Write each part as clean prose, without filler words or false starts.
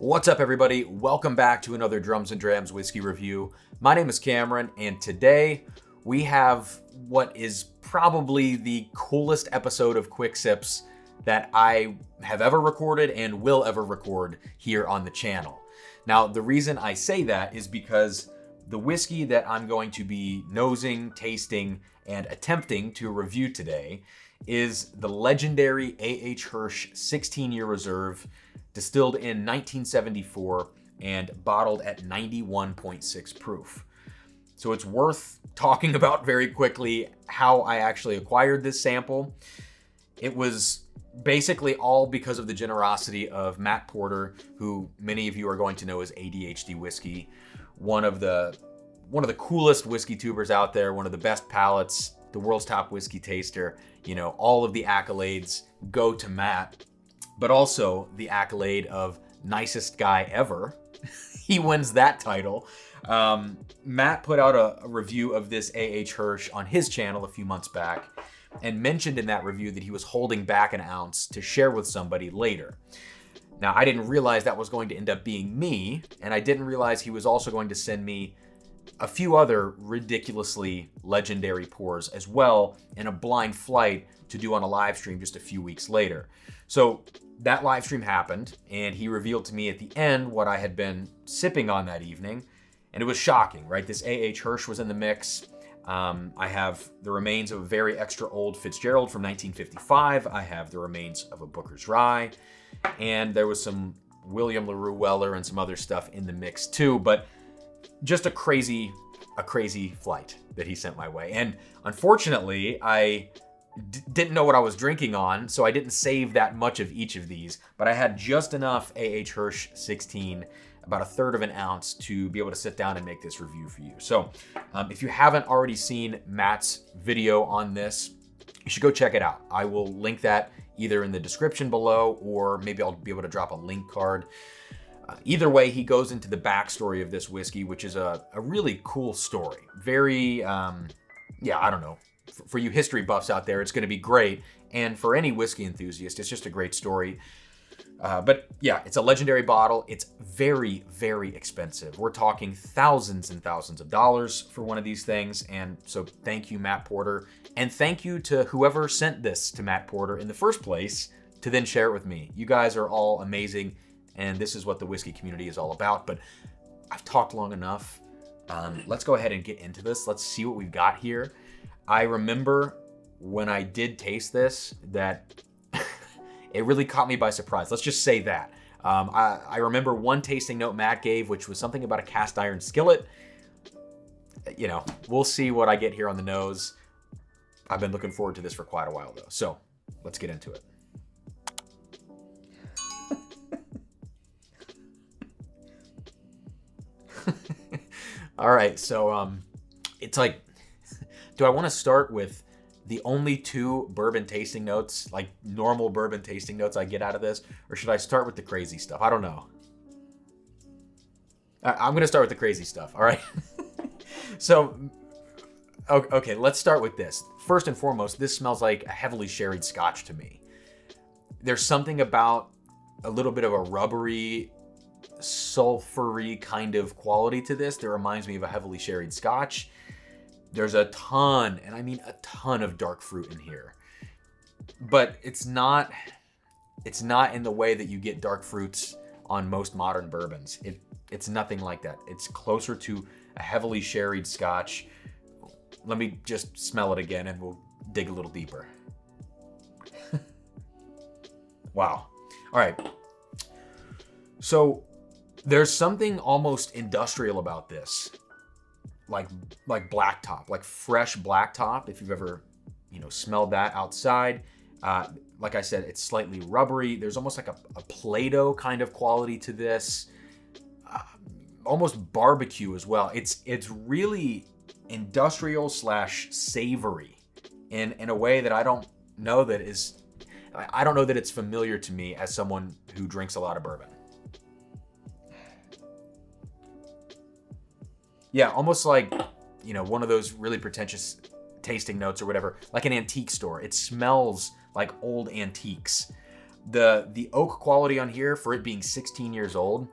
What's up, everybody? Welcome back to another Drums and Drams whiskey review. My name is Cameron, and today we have what is probably the coolest episode of Quick Sips that I have ever recorded and will ever record here on the channel. Now, the reason I say that is because the whiskey that I'm going to be nosing, tasting, and attempting to review today is the legendary A.H. Hirsch 16-year reserve, distilled in 1974 and bottled at 91.6 proof. So it's worth talking about very quickly how I actually acquired this sample. It was basically all because of the generosity of Matt Porter, who many of you are going to know as ADHD Whiskey, one of the coolest whiskey tubers out there, one of the best palates, the world's top whiskey taster. You know, all of the accolades go to Matt, but also the accolade of nicest guy ever. He wins that title. Matt put out a review of this A.H. Hirsch on his channel a few months back and mentioned in that review that he was holding back an ounce to share with somebody later. Now, I didn't realize that was going to end up being me, and I didn't realize he was also going to send me a few other ridiculously legendary pours as well in a blind flight to do on a live stream just a few weeks later. So that live stream happened, and he revealed to me at the end what I had been sipping on that evening, and it was shocking, right? This A.H. Hirsch was in the mix. I have the remains of a very extra old Fitzgerald from 1955. I have the remains of a Booker's Rye, and there was some William LaRue Weller and some other stuff in the mix too, but just a crazy flight that he sent my way. And unfortunately, I didn't know what I was drinking on, so I didn't save that much of each of these, but I had just enough A.H. Hirsch 16, about a third of an ounce, to be able to sit down and make this review for you. So if you haven't already seen Matt's video on this, you should go check it out. I will link that either in the description below, or maybe I'll be able to drop a link card. Either way, he goes into the backstory of this whiskey, which is a really cool story. Very, I don't know. For you history buffs out there, it's going to be great. And for any whiskey enthusiast, it's just a great story. But yeah, it's a legendary bottle. It's very, very expensive. We're talking thousands and thousands of dollars for one of these things. And so thank you, Matt Porter. And thank you to whoever sent this to Matt Porter in the first place to then share it with me. You guys are all amazing. And this is what the whiskey community is all about. But I've talked long enough. Let's go ahead and get into this. Let's see what we've got here. I remember when I did taste this that it really caught me by surprise. Let's just say that. I remember one tasting note Matt gave, which was something about a cast iron skillet. You know, we'll see what I get here on the nose. I've been looking forward to this for quite a while, though. So let's get into it. All right, so it's like, do I want to start with the only two bourbon tasting notes, like normal bourbon tasting notes I get out of this, or should I start with the crazy stuff? I don't know. I'm going to start with the crazy stuff, all right? So, okay, let's start with this. First and foremost, this smells like a heavily sherried scotch to me. There's something about a little bit of a rubbery, sulfury kind of quality to this that reminds me of a heavily sherried scotch. There's a ton, and I mean a ton, of dark fruit in here, but it's not in the way that you get dark fruits on most modern bourbons. It's nothing like that. It's closer to a heavily sherried scotch. Let me just smell it again and we'll dig a little deeper. Wow. All right. So there's something almost industrial about this. Like blacktop, like fresh blacktop. If you've ever, smelled that outside. Like I said, it's slightly rubbery. There's almost like a Play-Doh kind of quality to this. Almost barbecue as well. It's really industrial / savory in a way that I don't know that it's familiar to me as someone who drinks a lot of bourbon. Yeah, almost like, one of those really pretentious tasting notes or whatever, like an antique store. It smells like old antiques. The oak quality on here, for it being 16 years old,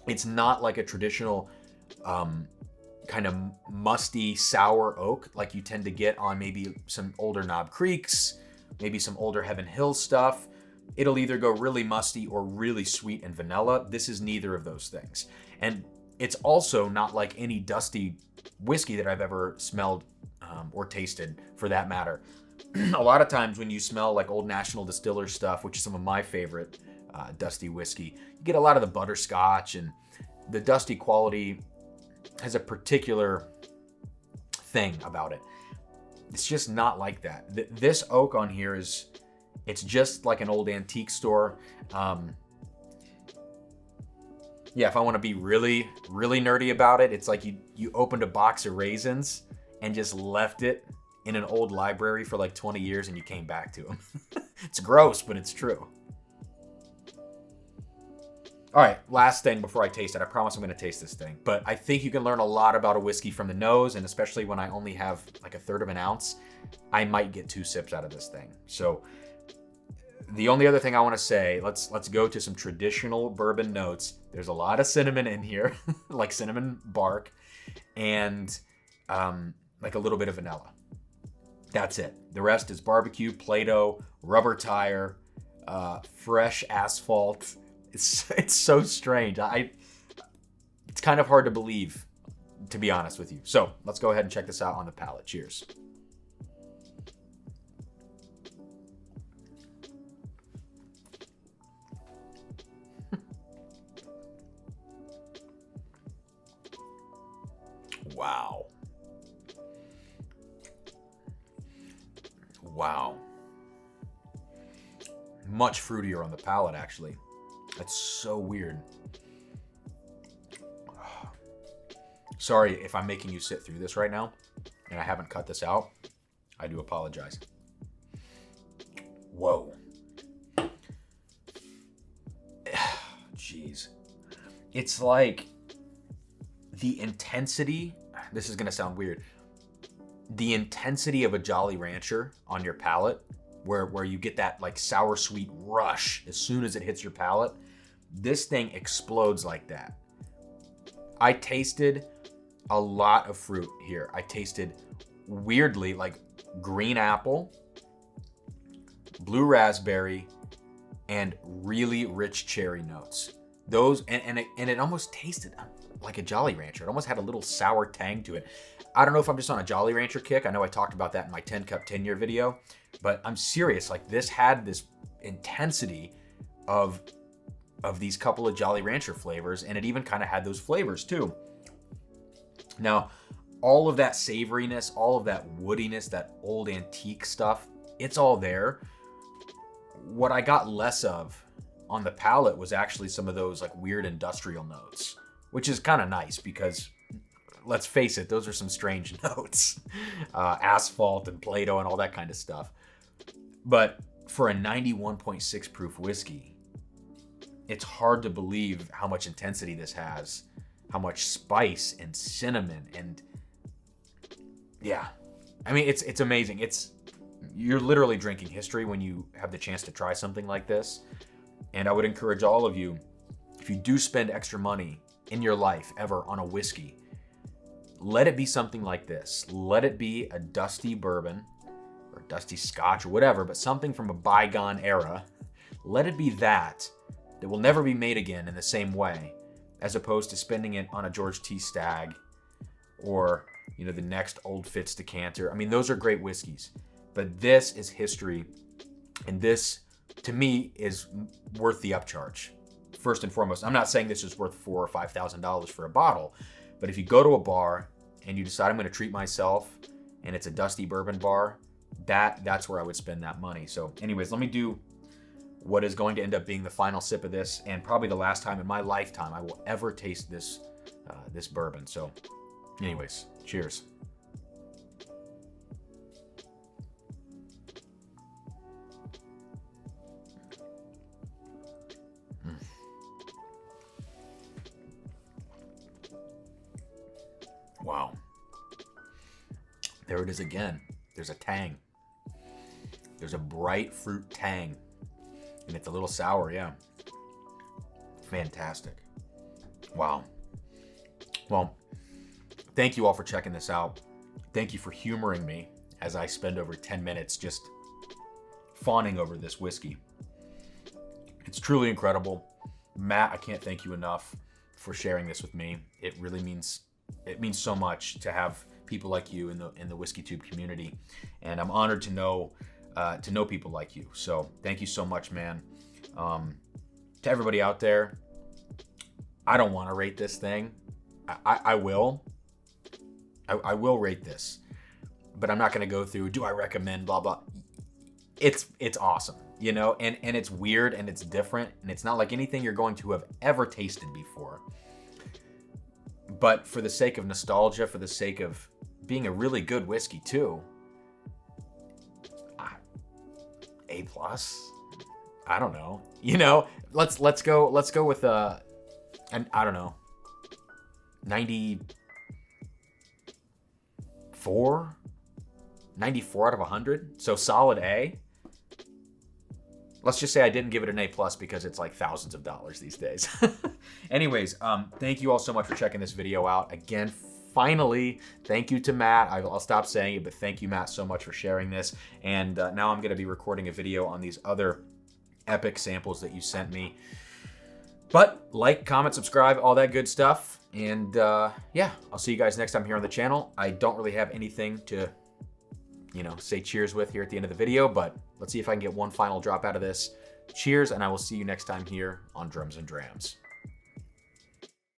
it's not like a traditional kind of musty, sour oak like you tend to get on maybe some older Knob Creeks, maybe some older Heaven Hill stuff. It'll either go really musty or really sweet and vanilla. This is neither of those things. And it's also not like any dusty whiskey that I've ever smelled or tasted, for that matter. A lot of times when you smell like Old National Distiller stuff, which is some of my favorite dusty whiskey, you get a lot of the butterscotch, and the dusty quality has a particular thing about it. It's just not like that. This oak on here it's just like an old antique store. Yeah, if I want to be really, really nerdy about it, it's like you opened a box of raisins and just left it in an old library for like 20 years and you came back to them. It's gross, but it's true. All right, last thing before I taste it. I promise I'm going to taste this thing. But I think you can learn a lot about a whiskey from the nose, and especially when I only have like a third of an ounce, I might get 2 sips out of this thing. So the only other thing I want to say, let's go to some traditional bourbon notes. There's a lot of cinnamon in here, like cinnamon bark, and like a little bit of vanilla. That's it. The rest is barbecue, Play-Doh, rubber tire, fresh asphalt. It's so strange. It's kind of hard to believe, to be honest with you. So let's go ahead and check this out on the palate. Cheers. Wow. Wow. Much fruitier on the palate, actually. That's so weird. Sorry if I'm making you sit through this right now and I haven't cut this out. I do apologize. Whoa. Jeez. It's like the intensity, this is going to sound weird, the intensity of a Jolly Rancher on your palate, where you get that like sour sweet rush as soon as it hits your palate. This thing explodes like that. I tasted a lot of fruit here. I tasted weirdly like green apple, blue raspberry, and really rich cherry notes. Those and it almost tasted like a Jolly Rancher. It almost had a little sour tang to it. I don't know if I'm just on a Jolly Rancher kick. I know I talked about that in my 10 cup 10-year video, but I'm serious. Like, this had this intensity of these couple of Jolly Rancher flavors, and it even kind of had those flavors too. Now, all of that savoriness, all of that woodiness, that old antique stuff, it's all there. What I got less of on the palate was actually some of those like weird industrial notes, which is kind of nice because, let's face it, those are some strange notes. Asphalt and Play-Doh and all that kind of stuff. But for a 91.6 proof whiskey, it's hard to believe how much intensity this has, how much spice and cinnamon, and yeah. I mean, it's amazing. You're literally drinking history when you have the chance to try something like this. And I would encourage all of you, if you do spend extra money in your life ever on a whiskey, let it be something like this. Let it be a dusty bourbon or dusty scotch or whatever, but something from a bygone era. Let it be that will never be made again in the same way, as opposed to spending it on a George T. Stagg or, the next Old Fitz decanter. I mean, those are great whiskeys, but this is history, and this, to me, is worth the upcharge. First and foremost, I'm not saying this is worth $4,000 or $5,000 for a bottle, but if you go to a bar and you decide I'm going to treat myself, and it's a dusty bourbon bar, that's where I would spend that money. So, anyways, let me do what is going to end up being the final sip of this, and probably the last time in my lifetime I will ever taste this bourbon. So, anyways, cheers. Wow. There it is again. There's a tang. There's a bright fruit tang. And it's a little sour, yeah. Fantastic. Wow. Well, thank you all for checking this out. Thank you for humoring me as I spend over 10 minutes just fawning over this whiskey. It's truly incredible. Matt, I can't thank you enough for sharing this with me. It really means so much to have people like you in the WhiskeyTube community, and I'm honored to know people like you. So thank you so much, man. To everybody out there, I don't want to rate this thing. I will rate this, but I'm not going to go through, do I recommend, blah, blah. It's awesome, you know, and it's weird and it's different, and it's not like anything you're going to have ever tasted before. But for the sake of nostalgia, for the sake of being a really good whiskey too, A+. I don't know. You know, let's go with and I don't know, 94 out of 100. So solid A. Let's just say I didn't give it an A+ because it's like thousands of dollars these days. Anyways, thank you all so much for checking this video out. Again, finally, thank you to Matt. I'll stop saying it, but thank you, Matt, so much for sharing this. And now I'm going to be recording a video on these other epic samples that you sent me. But like, comment, subscribe, all that good stuff. And yeah, I'll see you guys next time here on the channel. I don't really have anything to, you know, say cheers with here at the end of the video, but let's see if I can get one final drop out of this. Cheers, and I will see you next time here on Drums and Drams.